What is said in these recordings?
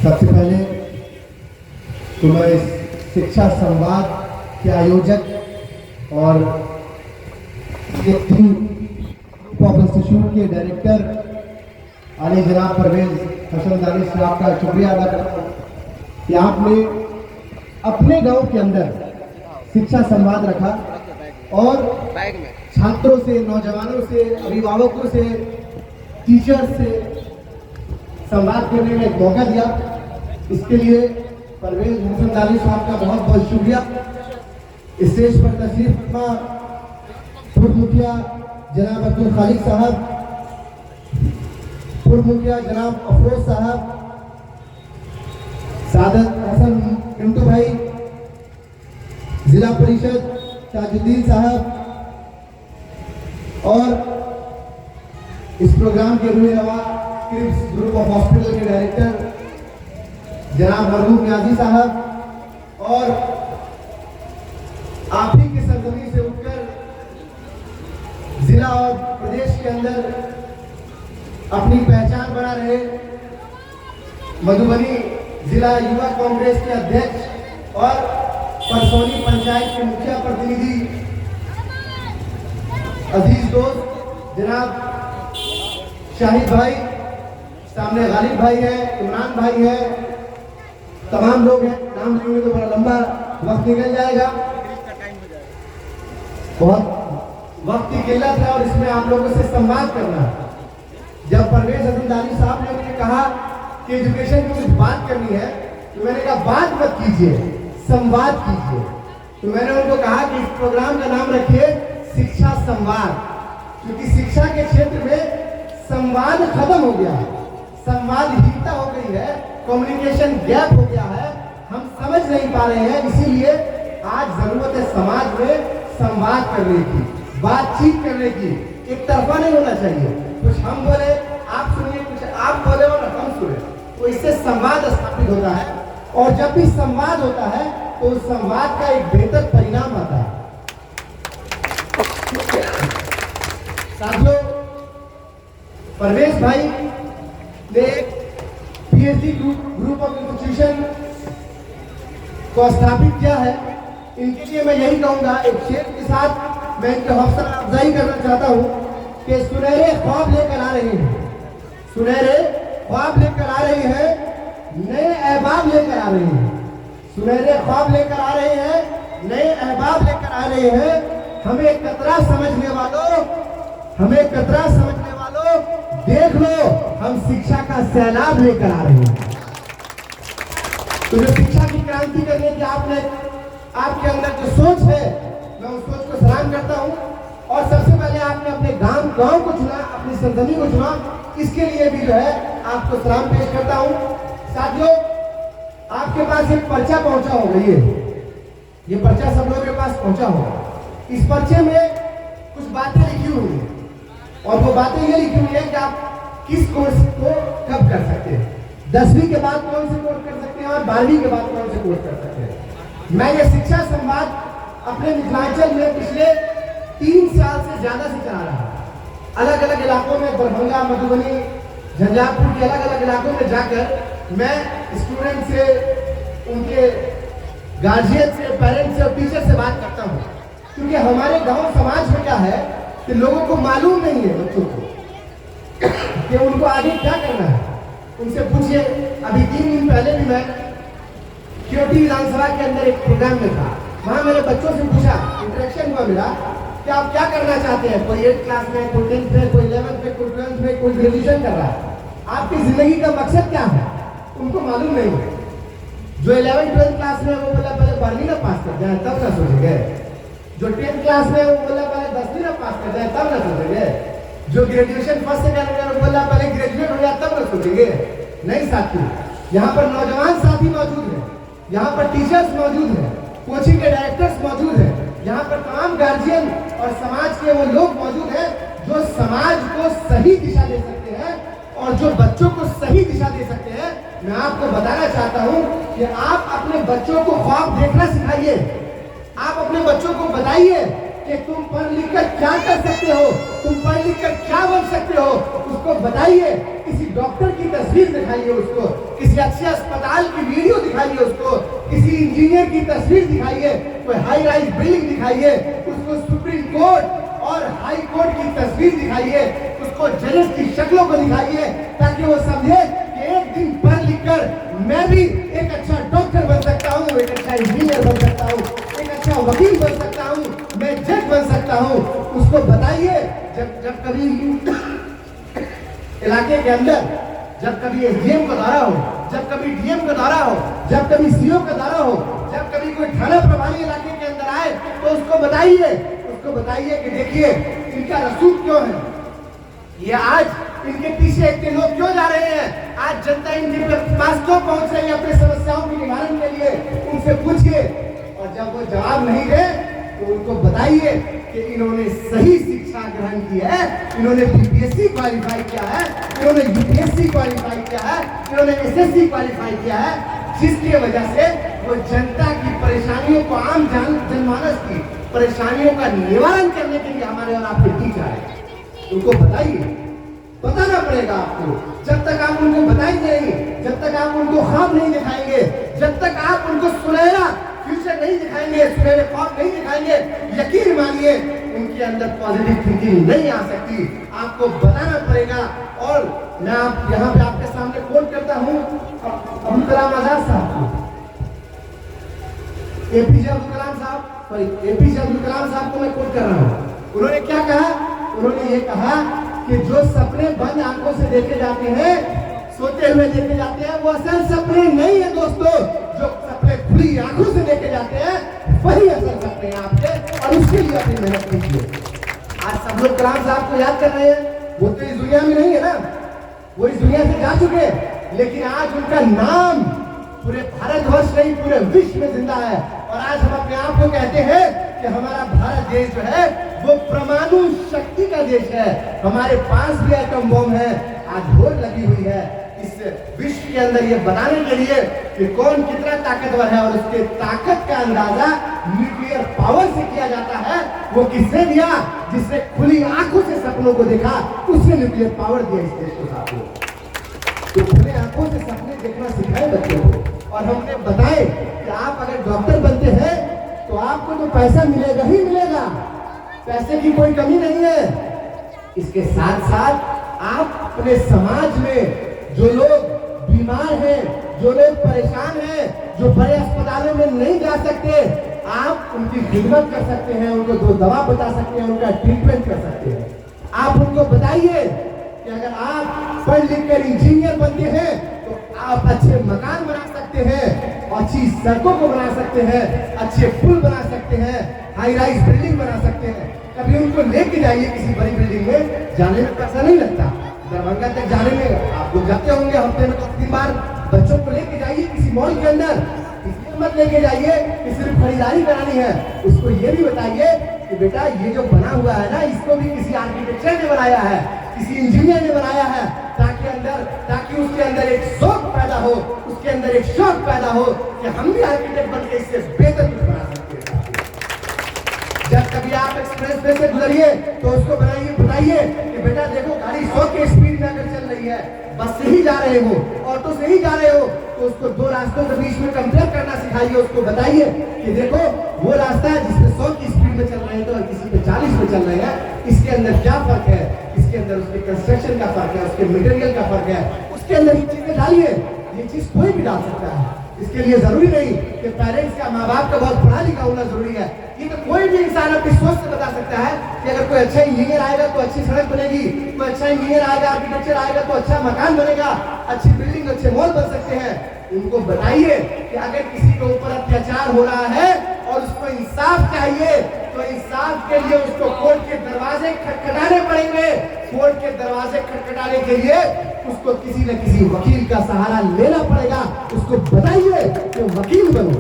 सबसे पहले तो मैं इस शिक्षा संवाद के आयोजक और इंस्टीट्यूट के डायरेक्टर आले जनाब परवेज हसन दानिश साहब का शुक्रिया अदा करता हूँ कि आपने अपने गांव के अंदर शिक्षा संवाद रखा और छात्रों से, नौजवानों से, अभिभावकों से, टीचर्स से संवाद करने में एक मौका दिया। इसके लिए परवेज हसन दानिश साहब का बहुत बहुत शुक्रिया। स्टेज पर तशरीफ फरमा पूर्व मुखिया जनाब अब्दुल खालिक साहब, पूर्व मुखिया जनाब अफरोज साहब, सादत हसन पिंटू भाई, जिला परिषद ताजुद्दीन साहब और इस प्रोग्राम के रूह रवा क्रिप्स ग्रुप ऑफ हॉस्पिटल के डायरेक्टर जनाब मरहूम न्याजी साहब और आप ही की सरजमी से उठकर जिला और प्रदेश के अंदर अपनी पहचान बना रहे मधुबनी जिला युवा कांग्रेस के अध्यक्ष और परसौनी पंचायत के मुखिया प्रतिनिधि अजीज दोस्त जनाब शाहिद भाई, सामने गालिब भाई है, इमरान भाई है, तमाम लोग हैं। नाम लेंगे तो बड़ा लंबा वक्त निकल जाएगा, बहुत वक्त की किल्लत है और इसमें आप लोगों से संवाद करना। जब परवेज हसन दानिश साहब ने मुझे कहा कि एजुकेशन की कुछ बात करनी है तो मैंने कहा बात मत कीजिए, संवाद कीजिए। तो मैंने उनको कहा कि इस प्रोग्राम का नाम रखिए शिक्षा संवाद, क्योंकि शिक्षा के क्षेत्र में संवाद खत्म हो गया है, संवादहीनता हो गई है, कम्युनिकेशन गैप हो गया है, हम समझ नहीं पा रहे हैं। इसीलिए आज जरूरत है समाज में संवाद करने की, बातचीत करने की। एक तरफा नहीं होना चाहिए, कुछ हम बोले आप सुनिए, कुछ आप बोले और हम सुने, तो इससे संवाद स्थापित होता है। और जब भी संवाद होता है तो उस संवाद का एक बेहतर परिणाम आता है। साथियों, परवेज भाई ने पीएचडी ग्रुप ऑफ इंस्टीट्यूशन को स्थापित किया है। इनके लिए मैं यही कहूंगा, एक शेर के साथ मैं इनकी हौसला अफजाई करना चाहता हूं कि सुनहरे ख्वाब लेकर आ रहे हैं, सुनहरे ख्वाब लेकर आ रहे हैं, नए अहबाब लेकर आ रहे हैं, सुनहरे ख्वाब लेकर आ रहे हैं, नए अहबाब लेकर आ रहे हैं। हमें कतरा समझने वालों, हमें कतरा समझने वालों, देख लो हम शिक्षा का सैलाब लेकर आ रहे हैं। तो जो शिक्षा की क्रांति करने की आपके अंदर जो सोच है, मैं उस सोच को सलाम करता हूं। और सबसे पहले आपने अपने गांव को चुना, अपनी सरजमी को चुना, इसके लिए भी जो है आपको सलाम पेश करता हूं। साथियों, आपके पास एक पर्चा पहुंचा होगा, ये पर्चा सब लोगों के पास पहुंचा होगा। इस पर्चे में कुछ बातें लिखी हुई है और वो बातें ये लिखी हुई है कि आप किस कोर्स को कब कर सकते हैं, 10वीं के बाद कौन से कोर्स कर सकते हैं और 12वीं के बाद कौन से कोर्स कर सकते हैं। मैं ये शिक्षा संवाद अपने मिथिलांचल में पिछले 3 साल से ज्यादा से चला रहा हूं। अलग अलग इलाकों में, दरभंगा, मधुबनी, झंझारपुर के अलग अलग इलाकों में जाकर मैं स्टूडेंट से, उनके गार्जियन से, पेरेंट्स से और टीचर से बात करता हूँ। क्योंकि हमारे गांव समाज में क्या है कि लोगों को मालूम नहीं है, बच्चों को, कि उनको आगे क्या करना है। उनसे पूछिए, अभी 3 दिन पहले भी मैं क्योटी विधानसभा के अंदर एक प्रोग्राम में था, वहां मेरे बच्चों से पूछा, इंटरेक्शन हुआ मेरा कि आप क्या करना चाहते हैं। कोई 8th क्लास में, कोई 10th में, कोई 11th में, कोई 12th में, कोई ग्रेजुएशन कर रहा है। आपकी जिंदगी का मकसद क्या है, उनको मालूम नहीं है। जो 11th 12th क्लास में वो बोला पहले 12वीं ना पास कर जाए तब ना सोचेंगे। जो 10th क्लास में वो बोला पहले 10वीं ना पास कर जाए तब ना सोचेंगे। जो ग्रेजुएशन फर्स्ट सेकंड में वो बोला पहले ग्रेजुएट हो जाए तब ना सोचेंगे। नहीं साथियों, यहाँ पर नौजवान साथी मौजूद है, यहाँ पर टीचर्स मौजूद है, कोचिंग के डायरेक्टर्स मौजूद है, यहाँ पर तमाम गार्जियन और समाज के वो लोग मौजूद हैं जो समाज को सही दिशा दे सकते हैं और जो बच्चों को सही दिशा दे सकते हैं। मैं आपको बताना चाहता हूँ कि आप अपने बच्चों को ख्वाब देखना सिखाइए। आप अपने बच्चों को बताइए कि तुम पढ़ लिख कर क्या कर सकते हो, तुम पढ़ लिख कर क्या बन सकते हो, उसको बताइए। किसी डॉक्टर की तस्वीर दिखाइए उसको, किसी अच्छे अस्पताल की वीडियो दिखाइए उसको, किसी इंजीनियर की तस्वीर दिखाइए, कोई हाई राइज बिल्डिंग दिखाइए उसको, सुप्रीम कोर्ट और हाई कोर्ट की तस्वीर दिखाइए उसको, जजेस की शक्लों को दिखाइए, ताकि वो समझे कि एक दिन पढ़ लिख कर मैं भी एक अच्छा डॉक्टर बन सकता हूँ, एक अच्छा इंजीनियर बन सकता हूँ, एक अच्छा वकील बन सकता हूँ, मैं जज बन सकता हूँ। उसको बताइए। जब कभी इलाके के अंदर जब कभी एसडीएम का दौरा हो, जब कभी डीएम का दौरा हो, जब कभी सीओ का दौरा हो, जब कभी कोई थाना प्रभारी इलाके के अंदर आए, तो उसको बताइए कि देखिए इनका रसूख क्यों है, ये आज इनके पीछे इतने लोग क्यों जा रहे हैं, आज जनता इनके पास क्यों पहुंच रही है अपनी समस्याओं के निवारण के लिए, उनसे पूछिए। और जब वो जवाब नहीं दे तो उनको बताइए कि इन्होंने सही शिक्षा ग्रहण की है, इन्होंने बीपीएससी क्वालिफाई किया है, इन्होंने यूपीएससी क्वालिफाई किया है, इन्होंने एसएससी क्वालिफाई किया है, जिसकी वजह से वो जनता की परेशानियों को, आम जनमानस की परेशानियों का निवारण करने के लिए हमारे और आपके बीच आए। उनको बताइए, बताना पड़ेगा आपको। जब तक आप उनको बताएंगे नहीं, जब तक आप उनको ख्वाब नहीं दिखाएंगे, जब तक आप उनको सुनहरा फ्यूचर नहीं दिखाएंगे, सुनहरे ख्वाब नहीं दिखाएंगे, यकीन मानिए उनके अंदर पॉजिटिव थिंकिंग नहीं आ सकती। आपको बताना पड़ेगा। और मैं यहाँ पे आपके सामने कोट करता हूँ अब्दुल कलाम आजाद साहब को, एपीजे अब्दुल कलाम साहब को मैं कोट कर रहा हूँ। उन्होंने क्या कहा? उन्होंने ये कहा कि जो सपने बंद आंखों से देखे जाते हैं, सोते हुए देखे जाते हैं, वो असल सपने नहीं है दोस्तों। जो सपने खुली आंखों से देखे जाते हैं वही असल सपने हैं आपके, और उसके लिए अपनी मेहनत कीजिए। आज सब लोग कलाम साहब को याद कर रहे हैं, वो तो इस दुनिया में नहीं है ना, वो इस दुनिया से जा चुके, लेकिन आज उनका नाम पूरे भारतवर्ष नहीं पूरे विश्व में जिंदा है। और आज हम अपने आप को कहते हैं कि हमारा भारत देश जो है वो परमाणु शक्ति का देश है, हमारे पास भी एटम बम है। आज होड़ लगी हुई है इस विश्व के अंदर ये बताने के लिए कि कौन कितना ताकतवर है, और उसके ताकत का अंदाजा न्यूक्लियर पावर से किया जाता है। वो किसने दिया? जिसने खुली आंखों से सपनों को देखा, उसने न्यूक्लियर पावर दिया इस देश को। साथियों, तो खुले आंखों से सपने देखना सिखाए बच्चों को। और हमने बताए कि आप अगर डॉक्टर बनते हैं तो आपको तो पैसा मिलेगा ही मिलेगा, पैसे की कोई कमी नहीं है। इसके साथ साथ आप अपने समाज में जो लोग बीमार हैं, जो लोग परेशान हैं, जो बड़े अस्पतालों में नहीं जा सकते, आप उनकी खिदमत कर सकते हैं, उनको दो दवा बता सकते हैं, उनका ट्रीटमेंट कर सकते हैं। आप उनको बताइए कि अगर आप पढ़ लिख कर इंजीनियर बनते हैं तो आप अच्छे मकान बना सकते हैं, अच्छी सड़कों को बना सकते हैं, अच्छे पुल बना सकते हैं, हाई राइज बिल्डिंग बना सकते हैं। कभी उनको लेके जाइए किसी बड़ी बिल्डिंग में, जाने में पैसा नहीं लगता। दरभंगा तक जाने में आप लोग जाते होंगे, हफ्ते में 2-3 बार। बच्चों को लेके जाइए किसी मॉल के अंदर, इसलिए मत लेके जाइए कि सिर्फ खरीदारी करानी है। उसको ये भी बताइए कि बेटा ये जो बना हुआ है ना, इसको भी किसी आर्किटेक्चर ने बनाया है, किसी इंजीनियर ने बनाया है, ताकि उसके अंदर एक शौक पैदा हो, उसके अंदर एक शौक पैदा हो कि हम भी आर्किटेक्ट बनके इससे बेहतर कुछ बना सकते हैं। जब कभी आप एक्सप्रेस वे से गुजरिए तो उसको बताइए कि बेटा देखो गाड़ी 100 की स्पीड में अगर चल रही है, बस से ही जा रहे हो, ऑटो से ही जा रहे हो, तो उसको दो रास्तों के बीच में कंपेयर करना सिखाइए। उसको बताइए कि देखो वो रास्ता है जिसमें 100 की स्पीड में चल रहे हैं, तो किसी पे 40 में चल रहे हैं, इसके अंदर क्या फर्क है, इसके अंदर उसके कंस्ट्रक्शन का फर्क है, उसके मटेरियल का फर्क है, उसके अंदर ये चीजें डालिए। ये चीज कोई भी डाल सकता है, इसके लिए जरूरी नहीं कि पेरेंट्स का, माँ बाप का बहुत पढ़ा लिखा होना जरूरी है। ये तो कोई भी इंसान अपनी सोच से बता सकता है कि अगर कोई अच्छा इंजीनियर आएगा तो अच्छी सड़क बनेगी, कोई अच्छा इंजीनियर आएगा, आर्किटेक्चर आएगा तो अच्छा मकान बनेगा, अच्छी बिल्डिंग, अच्छे मॉल बन सकते हैं। उनको बताइए कि अगर किसी के ऊपर अत्याचार हो रहा है और उसको इंसाफ चाहिए, तो इंसाफ के लिए उसको कोर्ट के दरवाजे खटखटाने पड़ेंगे। कोर्ट के दरवाजे खटखटाने के लिए उसको किसी न किसी वकील का सहारा लेना पड़ेगा। उसको बताइए कि वकील बनो,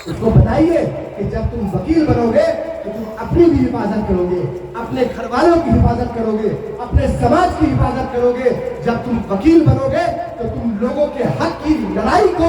उसको बताइए कि जब तुम वकील बनोगे तो तुम अपनी भी हिफाजत करोगे, अपने घर वालों की हिफाजत करोगे, अपने समाज की हिफाजत करोगे। जब तुम वकील बनोगे तो तुम लोगों के हक की लड़ाई को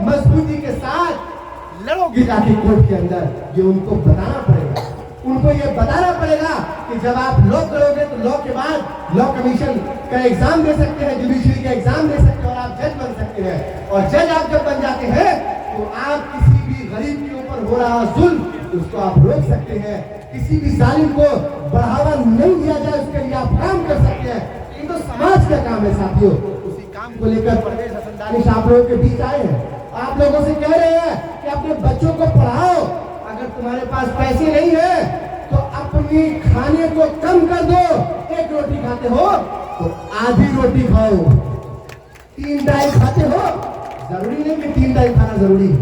मजबूती के साथ लड़ोगे जाके कोर्ट के अंदर। ये उनको बताना पड़ेगा, उनको ये बताना पड़ेगा कि जब आप लॉ करोगे तो लॉ के बाद लॉ कमीशन का एग्जाम दे सकते हैं, जुडिशरी का एग्जाम दे सकते हैं और आप जज बन सकते हैं। और जज आप जब बन जाते हैं तो आप किसी भी गरीब के ऊपर हो रहा जुल्म उसको आप रोक सकते हैं, किसी भी जालिम को बढ़ावा नहीं दिया जाए उसके लिए आप काम कर सकते हैं। ये तो समाज का काम है साथियों। उसी काम को लेकर परवेज हसन दानिश आप लोगों के बीच आए हैं। आप लोगों से कह रहे हैं कि अपने बच्चों को पढ़ाओ, अगर तुम्हारे पास पैसे नहीं है तो अपनी खाने को कम कर दो। एक रोटी खाते हो तो आधी रोटी खाओ, 3 टाइम खाते हो, जरूरी नहीं कि 3 टाइम खाना जरूरी है,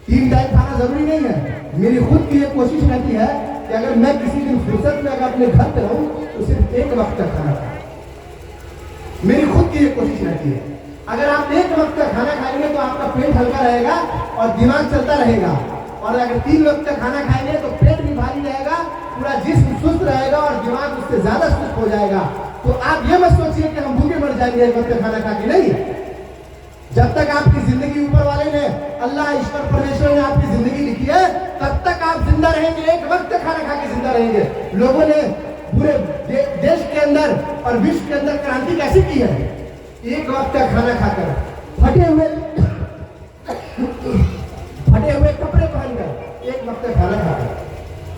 3 टाइम खाना जरूरी नहीं है। मेरी खुद की एक कोशिश रहती है कि अगर मैं किसी दिन फुर्सत में अगर अपने घर पे रहूं तो सिर्फ 1 वक्त का खाना खाऊं। मेरी खुद की एक कोशिश रहती है, अगर आप 1 वक्त का खाना खाएंगे तो आपका पेट हल्का रहेगा और दिमाग चलता रहेगा, और अगर 3 वक्त का खाना खाएंगे तो पेट भी भारी रहेगा, पूरा जिस्म सुस्त रहेगा और दिमाग उससे ज्यादा सुस्त हो जाएगा। तो आप ये मत सोचिए कि हम भूखे मर जाएंगे 1 वक्त का खाना खा के, नहीं। जब तक आपकी जिंदगी ऊपर वाले ने, अल्लाह ईश्वर परमेश्वर ने आपकी जिंदगी लिखी है, तब तक आप जिंदा रहेंगे, 1 वक्त का खाना खा के जिंदा रहेंगे। लोगों ने पूरे देश के अंदर और विश्व के अंदर क्रांति कैसे की है? 1 वक्त का खाना खाकर, फटे हुए कपड़े पहनकर, 1 वक्त का खाना खाकर।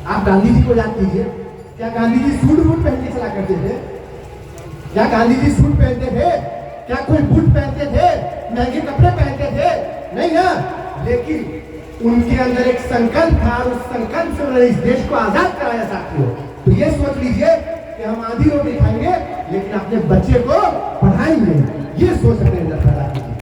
आप गांधी जी को याद कीजिए, क्या गांधी जी सूट बूट पहन के चला करते थे? क्या गांधी जी सूट पहनते थे? क्या कोई बूट पहनते थे? महंगे कपड़े पहनते थे? नहीं ना। लेकिन उनके अंदर एक संकल्प था और उस संकल्प से उन्होंने इस देश को आजाद कराया साथियों। तो ये सोच लीजिए कि हम आधी रोटी खाएंगे लेकिन अपने बच्चे को पढ़ाएंगे, ये सोच अपने अंदर पैदा कीजिए।